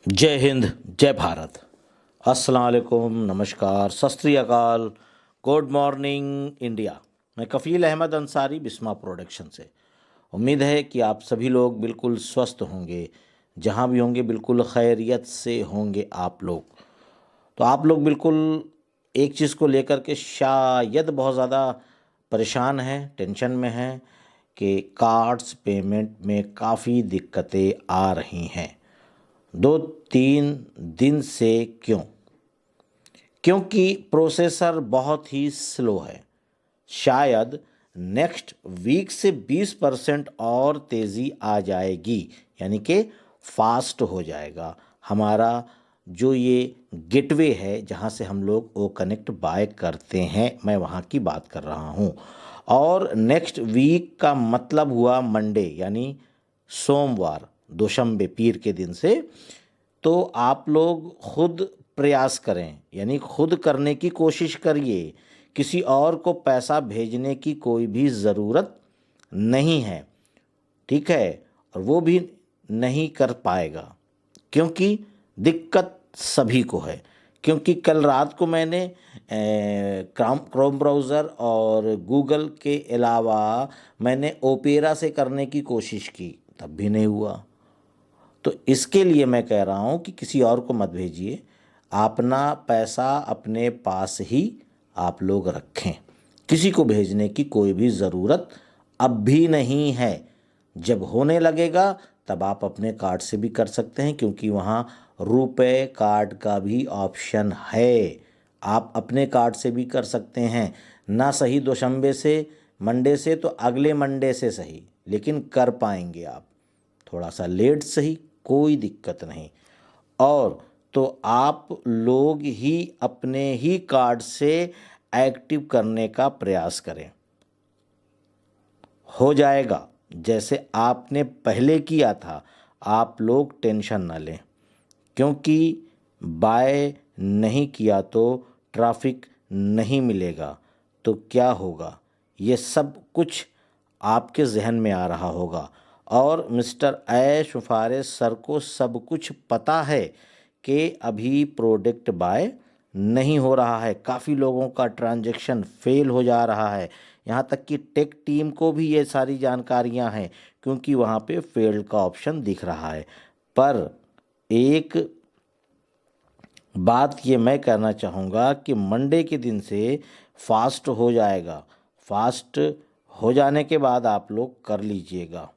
जय हिंद, जय भारत। अस्सलाम वालेकुम, नमस्कार, सत श्री अकाल, गुड मॉर्निंग इंडिया। मैं कफ़ील अहमद अंसारी, बिस्मा प्रोडक्शन से। उम्मीद है कि आप सभी लोग बिल्कुल स्वस्थ होंगे, जहाँ भी होंगे बिल्कुल खैरियत से होंगे आप लोग। तो आप लोग बिल्कुल एक चीज़ को लेकर के शायद बहुत ज़्यादा परेशान हैं, टेंशन में हैं कि कार्ड्स पेमेंट में काफ़ी दिक्कतें आ रही हैं 2-3 दिन से। क्योंकि प्रोसेसर बहुत ही स्लो है। शायद नेक्स्ट वीक से 20% और तेज़ी आ जाएगी, यानी कि फास्ट हो जाएगा हमारा जो ये गेटवे है जहाँ से हम लोग वो कनेक्ट बाय करते हैं, मैं वहाँ की बात कर रहा हूँ। और नेक्स्ट वीक का मतलब हुआ मंडे, यानी सोमवार, दोशंबे, पीर के दिन से। तो आप लोग खुद प्रयास करें, यानी खुद करने की कोशिश करिए। किसी और को पैसा भेजने की कोई भी ज़रूरत नहीं है, ठीक है। और वो भी नहीं कर पाएगा क्योंकि दिक्कत सभी को है। क्योंकि कल रात को मैंने क्रोम ब्राउज़र और गूगल के अलावा मैंने ओपेरा से करने की कोशिश की, तब भी नहीं हुआ। तो इसके लिए मैं कह रहा हूँ कि किसी और को मत भेजिए, अपना पैसा अपने पास ही आप लोग रखें। किसी को भेजने की कोई भी ज़रूरत अब भी नहीं है। जब होने लगेगा तब आप अपने कार्ड से भी कर सकते हैं, क्योंकि वहाँ रुपए कार्ड का भी ऑप्शन है। आप अपने कार्ड से भी कर सकते हैं, ना सही दोशंबे से, मंडे से तो अगले मंडे से सही, लेकिन कर पाएंगे आप। थोड़ा सा लेट सही, कोई दिक्कत नहीं। और तो आप लोग ही अपने ही कार्ड से एक्टिव करने का प्रयास करें, हो जाएगा जैसे आपने पहले किया था। आप लोग टेंशन ना लें, क्योंकि बाय नहीं किया तो ट्रैफिक नहीं मिलेगा तो क्या होगा, ये सब कुछ आपके जहन में आ रहा होगा। और मिस्टर ऐश फारिस सर को सब कुछ पता है कि अभी प्रोडक्ट बाय नहीं हो रहा है, काफ़ी लोगों का ट्रांजैक्शन फेल हो जा रहा है। यहाँ तक कि टेक टीम को भी ये सारी जानकारियाँ हैं, क्योंकि वहाँ पे फेल्ड का ऑप्शन दिख रहा है। पर एक बात ये मैं कहना चाहूँगा कि मंडे के दिन से फास्ट हो जाएगा। फास्ट हो जाने के बाद आप लोग कर लीजिएगा,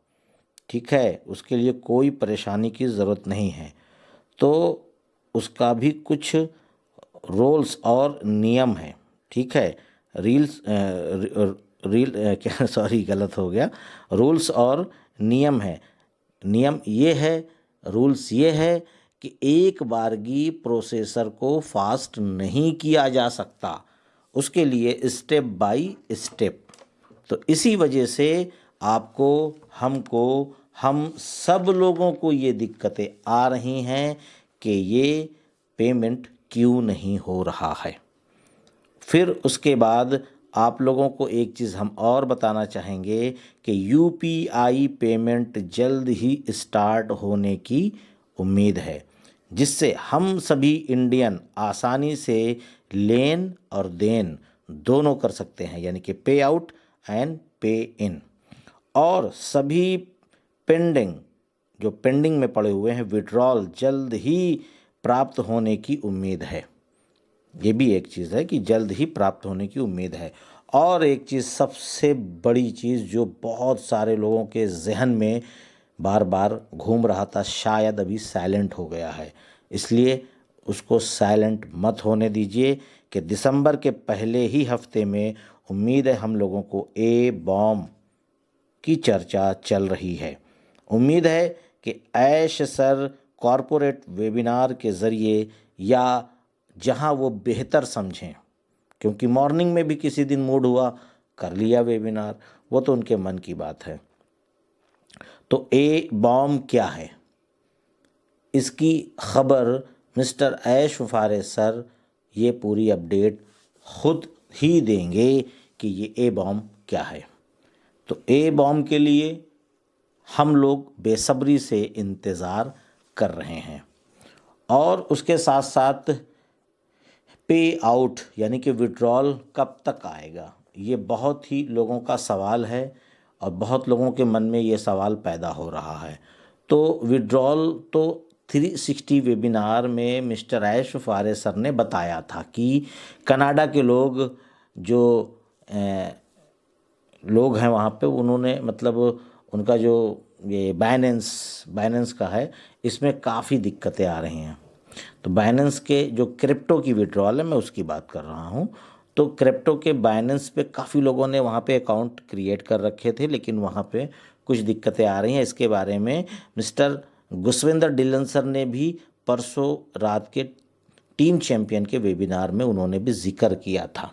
ठीक है। उसके लिए कोई परेशानी की ज़रूरत नहीं है। तो उसका भी कुछ रूल्स और नियम है, ठीक है। रील्स रील क्या सॉरी गलत हो गया। रूल्स और नियम है। नियम ये है, रूल्स ये है कि एक बारगी प्रोसेसर को फास्ट नहीं किया जा सकता, उसके लिए स्टेप बाय स्टेप। तो इसी वजह से आपको, हमको, हम सब लोगों को ये दिक्कतें आ रही हैं कि ये पेमेंट क्यों नहीं हो रहा है। फिर उसके बाद आप लोगों को एक चीज़ हम और बताना चाहेंगे कि यूपीआई पेमेंट जल्द ही स्टार्ट होने की उम्मीद है, जिससे हम सभी इंडियन आसानी से लेन और देन दोनों कर सकते हैं, यानी कि पे आउट एंड पे इन। और सभी पेंडिंग, जो पेंडिंग में पड़े हुए हैं विड्रॉल, जल्द ही प्राप्त होने की उम्मीद है। ये भी एक चीज़ है कि जल्द ही प्राप्त होने की उम्मीद है। और एक चीज़, सबसे बड़ी चीज़ जो बहुत सारे लोगों के जहन में बार बार घूम रहा था, शायद अभी साइलेंट हो गया है, इसलिए उसको साइलेंट मत होने दीजिए कि दिसंबर के पहले ही हफ्ते में उम्मीद है हम लोगों को ए बॉम की चर्चा चल रही है। उम्मीद है कि ऐश सर कॉरपोरेट वेबिनार के ज़रिए, या जहां वो बेहतर समझें, क्योंकि मॉर्निंग में भी किसी दिन मूड हुआ कर लिया वेबिनार, वो तो उनके मन की बात है। तो ए बॉम क्या है, इसकी खबर मिस्टर ऐश फारिस सर ये पूरी अपडेट खुद ही देंगे कि ये ए बॉम क्या है। तो ए बॉम के लिए हम लोग बेसब्री से इंतज़ार कर रहे हैं। और उसके साथ साथ पे आउट यानी कि विड्रॉल कब तक आएगा, ये बहुत ही लोगों का सवाल है और बहुत लोगों के मन में ये सवाल पैदा हो रहा है। तो विड्रॉल तो 360 वेबिनार में मिस्टर ऐश फारे सर ने बताया था कि कनाडा के लोग जो लोग हैं वहाँ पे, उन्होंने मतलब उनका जो ये बाइनेंस का है, इसमें काफ़ी दिक्कतें आ रही हैं। तो बाइनेंस के जो क्रिप्टो की विड्रॉल है, मैं उसकी बात कर रहा हूँ। तो क्रिप्टो के बाइनेंस पे काफ़ी लोगों ने वहाँ पे अकाउंट क्रिएट कर रखे थे, लेकिन वहाँ पे कुछ दिक्कतें आ रही हैं। इसके बारे में मिस्टर गुसविंदर डिलन सर ने भी परसों रात के टीम चैंपियन के वेबिनार में उन्होंने भी जिक्र किया था।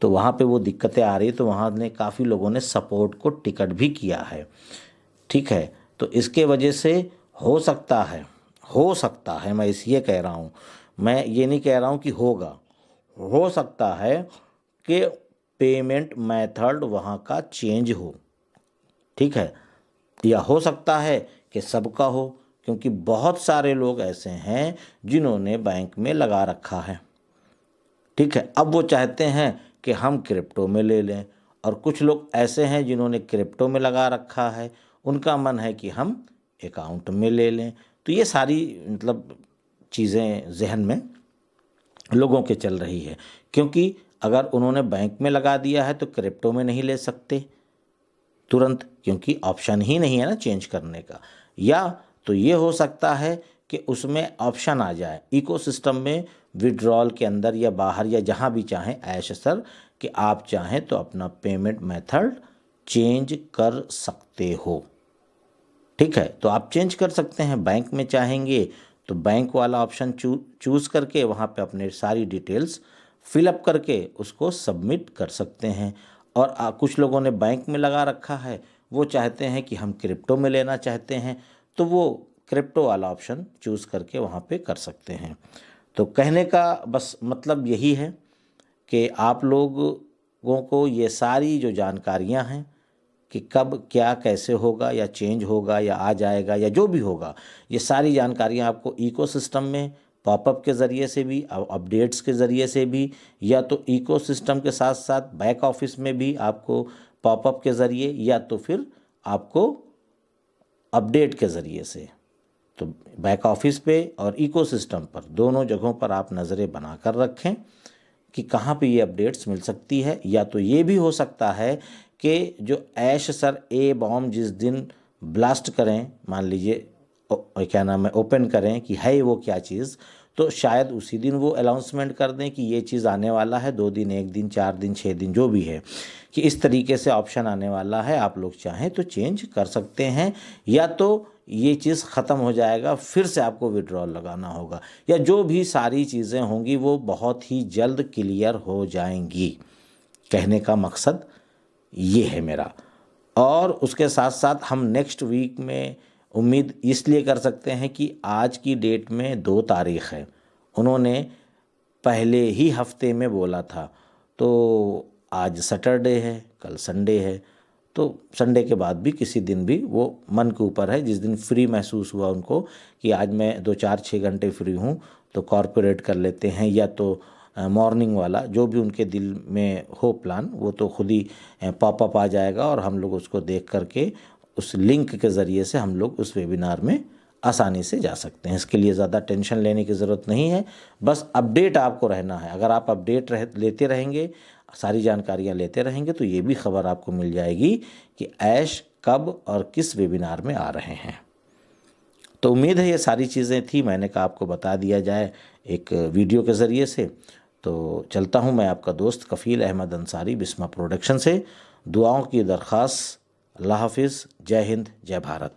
तो वहाँ पे वो दिक्कतें आ रही, तो वहाँ ने काफ़ी लोगों ने सपोर्ट को टिकट भी किया है। ठीक है, तो इसके वजह से हो सकता है, मैं इसलिए कह रहा हूँ, मैं ये नहीं कह रहा हूँ कि होगा, हो सकता है कि पेमेंट मेथड वहाँ का चेंज हो। ठीक है, या हो सकता है कि सबका हो, क्योंकि बहुत सारे लोग ऐसे हैं जिन्होंने बैंक में लगा रखा है। ठीक है, अब वो चाहते हैं कि हम क्रिप्टो में ले लें, और कुछ लोग ऐसे हैं जिन्होंने क्रिप्टो में लगा रखा है, उनका मन है कि हम अकाउंट में ले लें। तो ये सारी मतलब चीज़ें जहन में लोगों के चल रही है, क्योंकि अगर उन्होंने बैंक में लगा दिया है तो क्रिप्टो में नहीं ले सकते तुरंत, क्योंकि ऑप्शन ही नहीं है ना चेंज करने का। या तो ये हो सकता है कि उसमें ऑप्शन आ जाए इकोसिस्टम में, विड्रॉल के अंदर या बाहर या जहाँ भी चाहें ऐश सर, कि आप चाहें तो अपना पेमेंट मेथड चेंज कर सकते हो। ठीक है, तो आप चेंज कर सकते हैं। बैंक में चाहेंगे तो बैंक वाला ऑप्शन चूज़ करके वहाँ पे अपने सारी डिटेल्स फिलअप करके उसको सबमिट कर सकते हैं। और कुछ लोगों ने बैंक में लगा रखा है, वो चाहते हैं कि हम क्रिप्टो में लेना चाहते हैं, तो वो क्रिप्टो वाला ऑप्शन चूज़ करके वहाँ पे कर सकते हैं। तो कहने का बस मतलब यही है कि आप लोगों को ये सारी जो जानकारियाँ हैं कि कब क्या कैसे होगा, या चेंज होगा या आ जाएगा या जो भी होगा, ये सारी जानकारियाँ आपको इकोसिस्टम में पॉपअप के ज़रिए से भी, अपडेट्स के ज़रिए से भी, या तो इकोसिस्टम के साथ साथ बैक ऑफिस में भी आपको पॉपअप के ज़रिए, या तो फिर आपको अपडेट के ज़रिए से। तो बैक ऑफिस पे और इकोसिस्टम पर, दोनों जगहों पर आप नज़रें बना कर रखें कि कहाँ पे ये अपडेट्स मिल सकती है। या तो ये भी हो सकता है कि जो ऐश सर ए बॉम्ब जिस दिन ब्लास्ट करें, मान लीजिए क्या नाम है, ओपन करें कि है वो क्या चीज़, तो शायद उसी दिन वो अनाउंसमेंट कर दें कि ये चीज़ आने वाला है, 2 दिन, 1 दिन, 4 दिन, 6 दिन, जो भी है, कि इस तरीके से ऑप्शन आने वाला है, आप लोग चाहें तो चेंज कर सकते हैं। या तो ये चीज़ ख़त्म हो जाएगा, फिर से आपको विड्रॉल लगाना होगा, या जो भी सारी चीज़ें होंगी वो बहुत ही जल्द क्लियर हो जाएंगी। कहने का मकसद ये है मेरा। और उसके साथ साथ हम नेक्स्ट वीक में उम्मीद इसलिए कर सकते हैं कि आज की डेट में 2 तारीख है, उन्होंने पहले ही हफ्ते में बोला था, तो आज सैटरडे है, कल संडे है, तो संडे के बाद भी किसी दिन भी, वो मन के ऊपर है, जिस दिन फ्री महसूस हुआ उनको कि आज मैं 2-4-6 घंटे फ्री हूँ तो कॉर्पोरेट कर लेते हैं, या तो मॉर्निंग वाला, जो भी उनके दिल में हो प्लान, वो तो खुद ही पॉपअप आ जाएगा और हम लोग उसको देख करके उस लिंक के ज़रिए से हम लोग उस वेबिनार में आसानी से जा सकते हैं। इसके लिए ज़्यादा टेंशन लेने की ज़रूरत नहीं है, बस अपडेट आपको रहना है। अगर आप अपडेट लेते रहेंगे, सारी जानकारियाँ लेते रहेंगे, तो ये भी खबर आपको मिल जाएगी कि ऐश कब और किस वेबिनार में आ रहे हैं। तो उम्मीद है ये सारी चीज़ें थी, मैंने कहा आपको बता दिया जाए एक वीडियो के ज़रिए से। तो चलता हूँ, मैं आपका दोस्त कफ़ील अहमद अंसारी, बिस्मा प्रोडक्शन से। दुआओं की दरख्वास्त। अल्लाह हाफिज़, जय हिंद, जय भारत।